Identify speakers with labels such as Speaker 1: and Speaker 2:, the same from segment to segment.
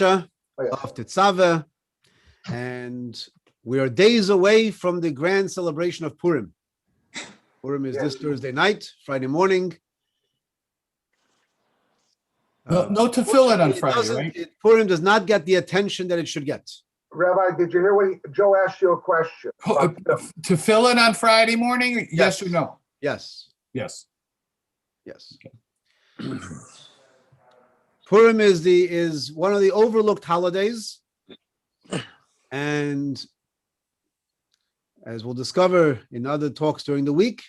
Speaker 1: of Tetzaveh, and we are days away from the grand celebration of Purim. Purim is this Thursday night, Friday morning.
Speaker 2: No tefillin on Friday, right?
Speaker 1: Purim does not get the attention that it should get.
Speaker 3: Rabbi, did you hear what Joe asked you a question?
Speaker 2: Tefillin on Friday morning? Yes or no?
Speaker 1: Yes.
Speaker 2: Yes.
Speaker 1: Yes. Okay. Purim is one of the overlooked holidays, and as we'll discover in other talks during the week,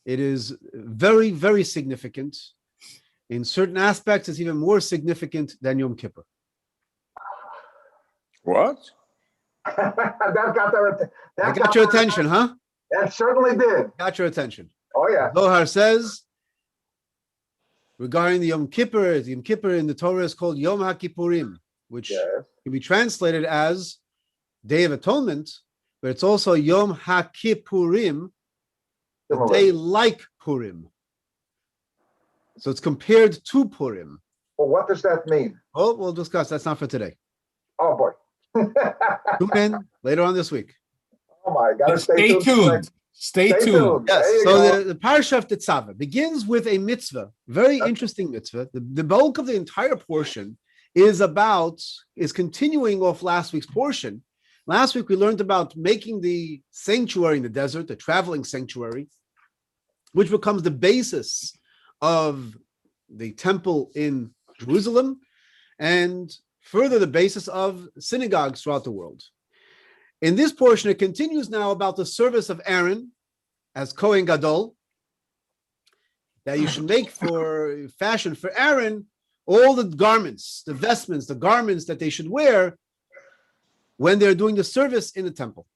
Speaker 1: it is very, very significant. In certain aspects, it's even more significant than Yom Kippur.
Speaker 4: What?
Speaker 3: that
Speaker 1: got your attention, huh?
Speaker 3: That certainly did.
Speaker 1: Got your attention.
Speaker 3: Oh, yeah.
Speaker 1: Zohar says, regarding the Yom Kippur in the Torah is called Yom HaKippurim, which can be translated as Day of Atonement, but it's also Yom HaKippurim, a day like Purim. So it's compared to Purim.
Speaker 3: Well, what does that mean?
Speaker 1: Oh, we'll discuss. That's not for today.
Speaker 3: Oh, boy.
Speaker 1: Tune in later on this week.
Speaker 3: Oh, my God.
Speaker 2: Stay tuned. Stay tuned.
Speaker 1: Yes. So the Parasha of Tetzaveh begins with a mitzvah, very interesting mitzvah. The bulk of the entire portion is continuing off last week's portion. Last week, we learned about making the sanctuary in the desert, the traveling sanctuary, which becomes the basis of the temple in Jerusalem, and further the basis of synagogues throughout the world. In this portion, it continues now about the service of Aaron as Kohen Gadol, that you should make fashion for Aaron all the garments, the vestments, the garments that they should wear when they're doing the service in the temple.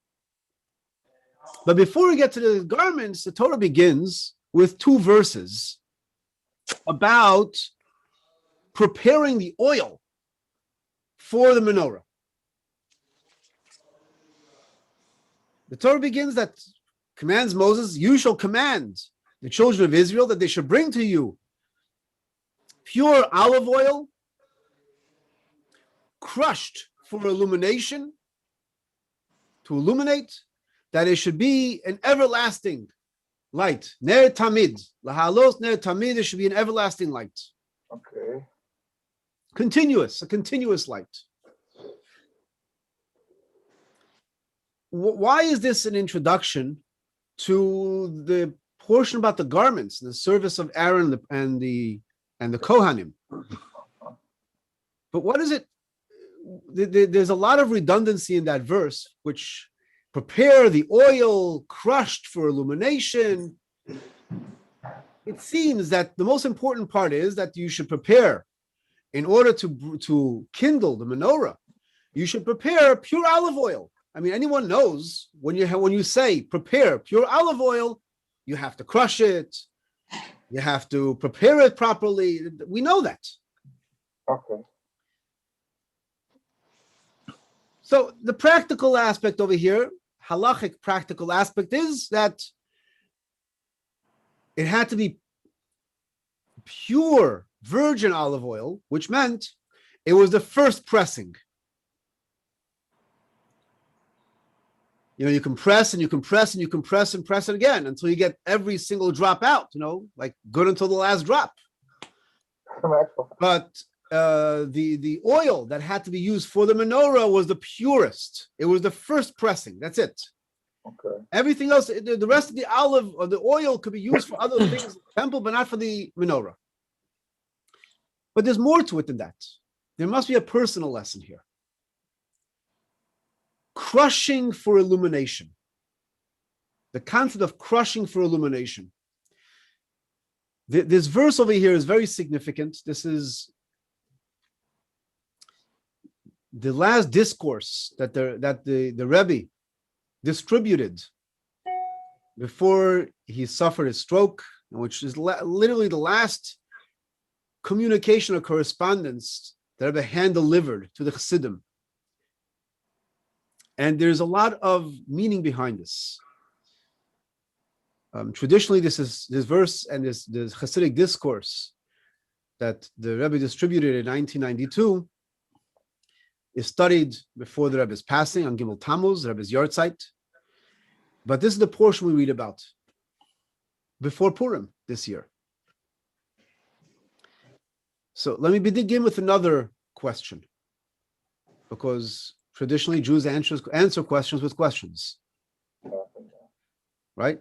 Speaker 1: But before we get to the garments, the Torah begins with 2 verses about preparing the oil for the menorah. The Torah begins commands Moses, you shall command the children of Israel that they should bring to you pure olive oil, crushed for illumination, to illuminate, that it should be an everlasting light. Ner tamid. Lahalos ner tamid, it should be an everlasting light.
Speaker 3: Okay.
Speaker 1: A continuous light. Why is this an introduction to the portion about the garments, the service of Aaron and the Kohanim? But what is it? There's a lot of redundancy in that verse, which prepare the oil crushed for illumination. It seems that the most important part is that you should prepare, in order to kindle the menorah, you should prepare pure olive oil. I mean, anyone knows when you say prepare pure olive oil, you have to crush it, you have to prepare it properly. We know that.
Speaker 3: Okay.
Speaker 1: So the practical aspect over here, halachic practical aspect, is that it had to be pure virgin olive oil, which meant it was the first pressing. You know, you can press and you can press and you can press and press it again until you get every single drop out, like good until the last drop. But the oil that had to be used for the menorah was the purest. It was the first pressing. That's it.
Speaker 3: Okay.
Speaker 1: Everything else, the rest of the olive or the oil could be used for other things in the temple, but not for the menorah. But there's more to it than that. There must be a personal lesson here. Crushing for illumination. The concept of crushing for illumination. This verse over here is very significant. This is the last discourse that the Rebbe distributed before he suffered a stroke, which is literally the last communication or correspondence that Rebbe hand-delivered to the Chassidim. And there's a lot of meaning behind this. Traditionally, this verse and this Hasidic discourse that the Rebbe distributed in 1992 is studied before the Rebbe's passing on Gimel Tammuz, the Rebbe's Yortzeit. But this is the portion we read about before Purim this year. So let me begin with another question, because traditionally Jews answer questions with questions, right?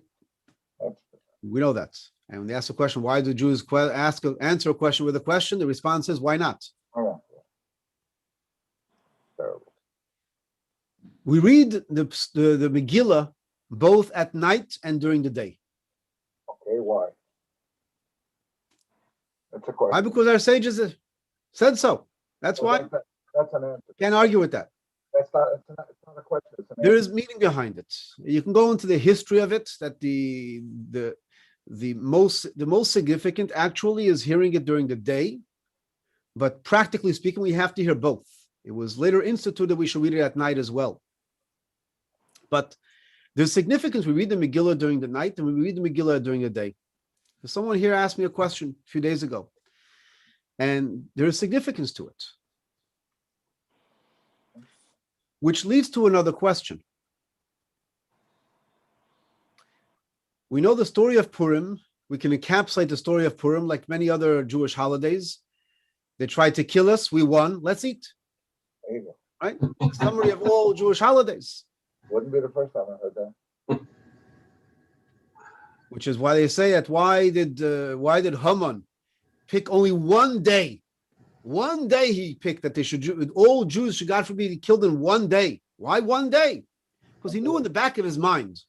Speaker 1: We know that. And when they ask a question, why do Jews answer a question with a question? The response is, why not? We read the Megillah both at night and during the day.
Speaker 3: Okay, why? That's a question.
Speaker 1: Why? Because our sages said so. That's why.
Speaker 3: That's an answer.
Speaker 1: Can't argue with that.
Speaker 3: It's not a question. It's an
Speaker 1: There
Speaker 3: answer.
Speaker 1: is meaning behind it. You can go into the history of it. That the most significant actually is hearing it during the day, but practically speaking, we have to hear both. It was later instituted we should read it at night as well. But there's significance. We read the Megillah during the night and we read the Megillah during the day. Someone here asked me a question a few days ago, and there is significance to it, which leads to another question. We know the story of Purim. We can encapsulate the story of Purim like many other Jewish holidays. They tried to kill us. We won. Let's eat.
Speaker 3: There you go.
Speaker 1: Right? Summary of all Jewish holidays.
Speaker 3: Wouldn't be the first time I heard that.
Speaker 1: Which is why they say that why did Haman pick only one day? One day he picked that they should all Jews should, God forbid, be killed in one day. Why one day? Because he knew in the back of his mind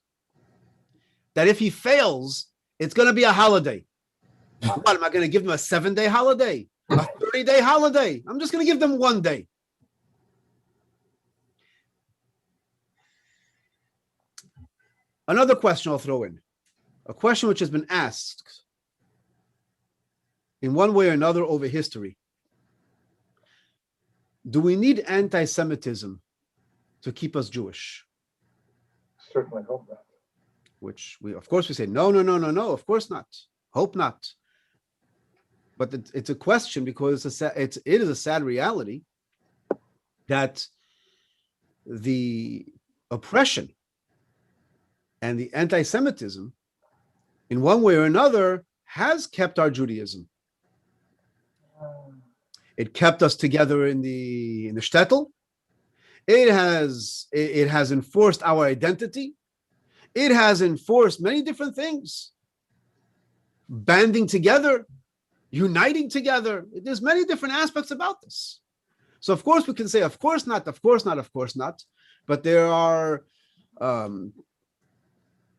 Speaker 1: that if he fails, it's going to be a holiday. What am I going to give them a 7-day holiday? A 30-day holiday? I'm just going to give them one day. Another question I'll throw in. A question which has been asked in one way or another over history. Do we need anti-Semitism to keep us Jewish?
Speaker 3: Certainly hope not.
Speaker 1: Which of course we say, no, of course not. Hope not. But it's a question because it is a sad reality that the oppression and the anti-Semitism, in one way or another, has kept our Judaism. It kept us together in the shtetl. It has enforced our identity. It has enforced many different things. Banding together, uniting together. There's many different aspects about this. So of course we can say, of course not, of course not, of course not. But there are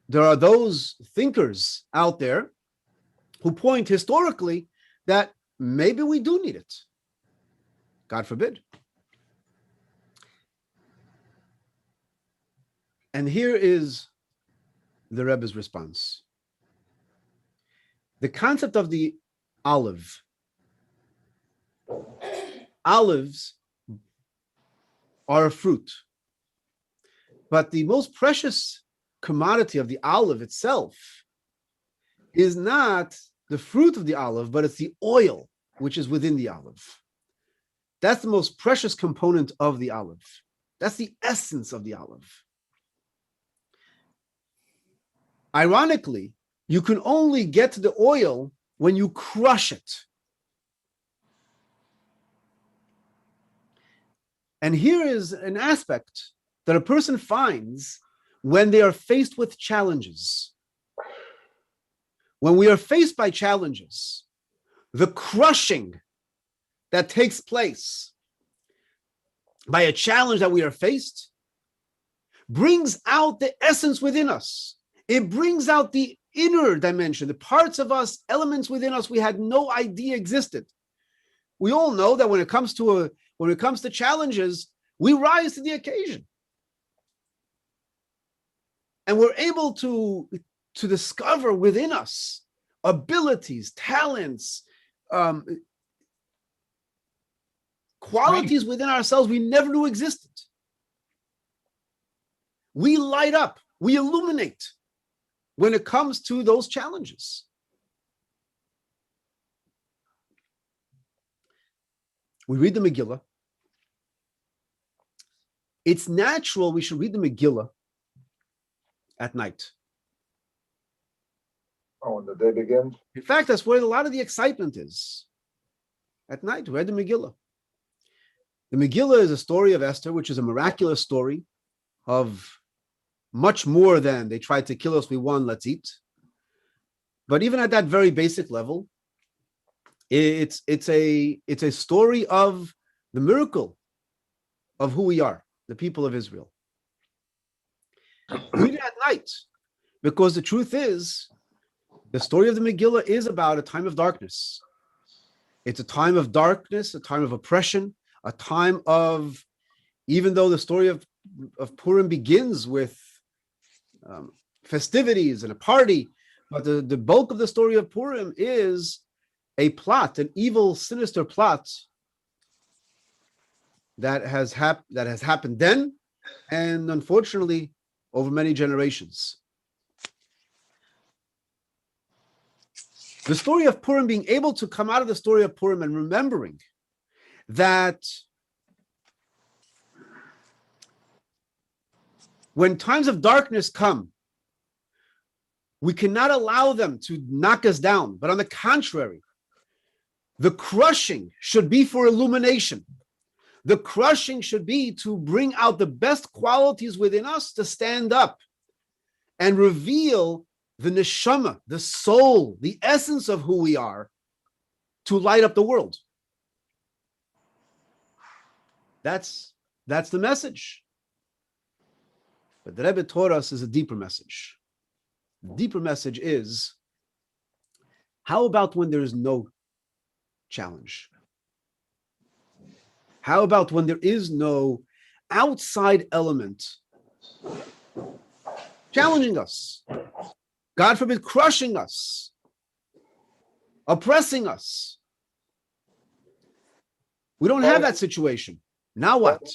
Speaker 1: those thinkers out there who point historically that maybe we do need it. God forbid. And here is the Rebbe's response. The concept of the olive. Olives are a fruit, but the most precious commodity of the olive itself is not the fruit of the olive, but it's the oil which is within the olive. That's the most precious component of the olive. That's the essence of the olive. Ironically, you can only get to the oil when you crush it. And here is an aspect that a person finds when they are faced with challenges. When we are faced by challenges, the crushing that takes place by a challenge that we are faced brings out the essence within us. It brings out the inner dimension, the parts of us, elements within us we had no idea existed. We all know that when it comes to challenges, we rise to the occasion. And we're able to discover within us abilities, talents, qualities within ourselves we never knew existed. We light up, we illuminate when it comes to those challenges. We read the Megillah, it's natural we should read the Megillah at night.
Speaker 3: Oh, when the day begins?
Speaker 1: In fact, that's where a lot of the excitement is. At night, read the Megillah. The Megillah is a story of Esther, which is a miraculous story of much more than they tried to kill us, we won, let's eat. But even at that very basic level, it's a story of the miracle of who we are, the people of Israel. Read it at night, because the truth is, the story of the Megillah is about a time of darkness. It's a time of darkness, a time of oppression, a time of, even though the story of Purim begins with festivities and a party, but the bulk of the story of Purim is a plot, an evil, sinister plot that has happened then, and unfortunately, over many generations. The story of Purim, being able to come out of the story of Purim and remembering that when times of darkness come, we cannot allow them to knock us down, but on the contrary, the crushing should be for illumination. The crushing should be to bring out the best qualities within us to stand up and reveal the neshama, the soul, the essence of who we are, to light up the world. That's the message. But the Rebbe taught us is a deeper message. The deeper message is, how about when there is no challenge? How about when there is no outside element challenging us? God forbid, crushing us, oppressing us. We don't have that situation. Now what?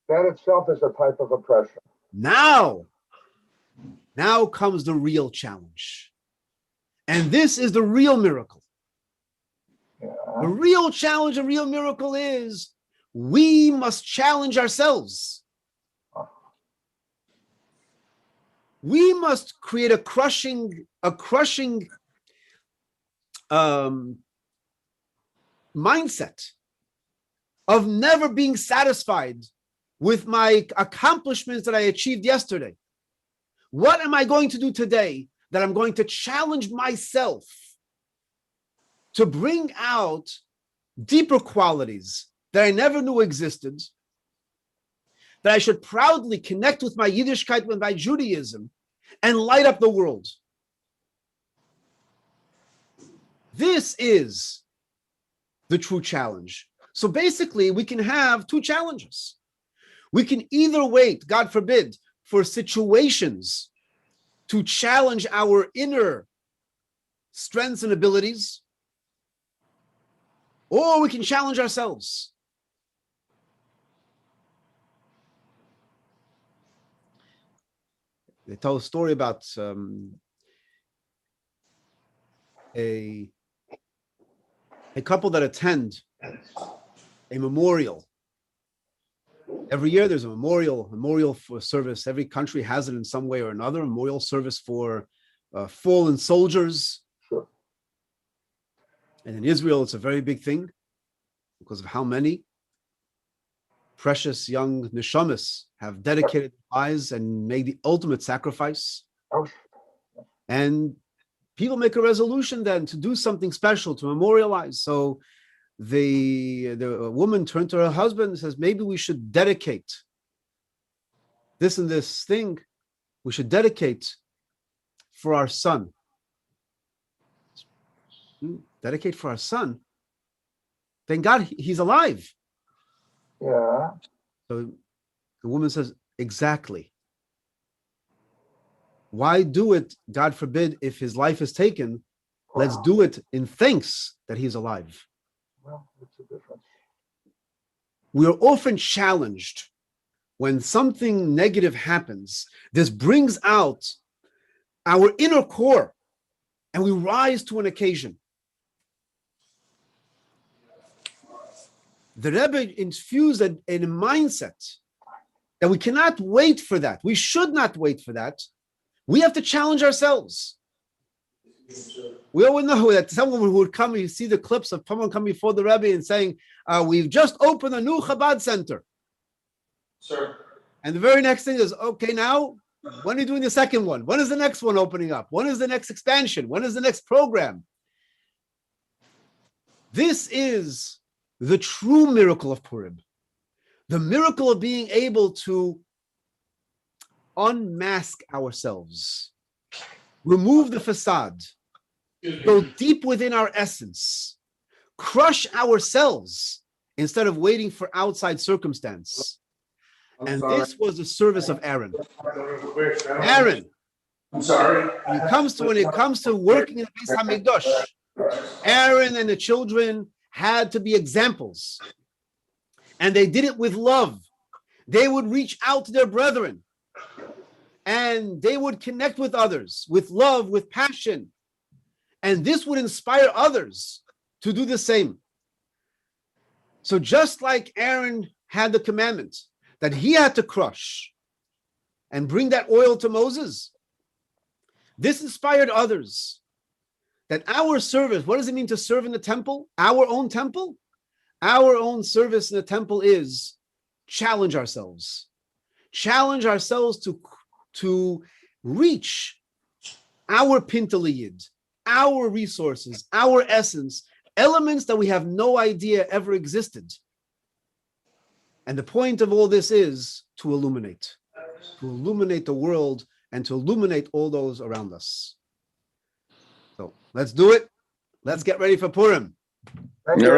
Speaker 3: That itself is a type of oppression.
Speaker 1: Now comes the real challenge. And this is the real miracle.
Speaker 3: Yeah.
Speaker 1: The real challenge, the real miracle is we must challenge ourselves. We must create a crushing mindset of never being satisfied with my accomplishments that I achieved yesterday. What am I going to do today that I'm going to challenge myself to bring out deeper qualities that I never knew existed, that I should proudly connect with my Yiddishkeit, with my Judaism, and light up the world. This is the true challenge. So basically, we can have two challenges. We can either wait, God forbid, for situations to challenge our inner strengths and abilities, or we can challenge ourselves. They tell a story about a couple that attend a memorial. Every year there's a memorial for service. Every country has it in some way or another, a memorial service for fallen soldiers.
Speaker 3: Sure.
Speaker 1: And in Israel, it's a very big thing because of how many precious young neshamas have dedicated their lives and made the ultimate sacrifice.
Speaker 3: Oh.
Speaker 1: And people make a resolution then to do something special, to memorialize. So the woman turned to her husband and says, maybe we should dedicate this and this thing. We should dedicate for our son. Dedicate for our son? Thank God he's alive.
Speaker 3: Yeah.
Speaker 1: So the woman says, exactly. Why do it, God forbid, if his life is taken? Let's do it in thanks that he's alive.
Speaker 3: Well, what's the difference?
Speaker 1: We are often challenged when something negative happens. This brings out our inner core and we rise to an occasion. The Rebbe infused a mindset that we cannot wait for that. We should not wait for that. We have to challenge ourselves. We all know that someone who would come, you see the clips of someone coming before the Rebbe and saying, we've just opened a new Chabad center.
Speaker 4: Sir.
Speaker 1: And the very next thing is, okay, now, when are you doing the second one? When is the next one opening up? When is the next expansion? When is the next program? This is the true miracle of Purim. The miracle of being able to unmask ourselves, remove the facade, go deep within our essence, crush ourselves instead of waiting for outside circumstance. And this was the service of Aaron. Aaron,
Speaker 4: I'm sorry.
Speaker 1: when it comes to working in the Beis Hamikdash, Aaron and the children had to be examples. And they did it with love. They would reach out to their brethren. And they would connect with others with love, with passion. And this would inspire others to do the same. So just like Aaron had the commandment that he had to crush and bring that oil to Moses, this inspired others that our service, what does it mean to serve in the temple? Our own temple? Our own service in the temple is challenge ourselves. Challenge ourselves to reach our pintaliyid, our resources, our essence, elements that we have no idea ever existed. And the point of all this is to illuminate the world and to illuminate all those around us. So let's do it. Let's get ready for Purim.
Speaker 3: Thank you.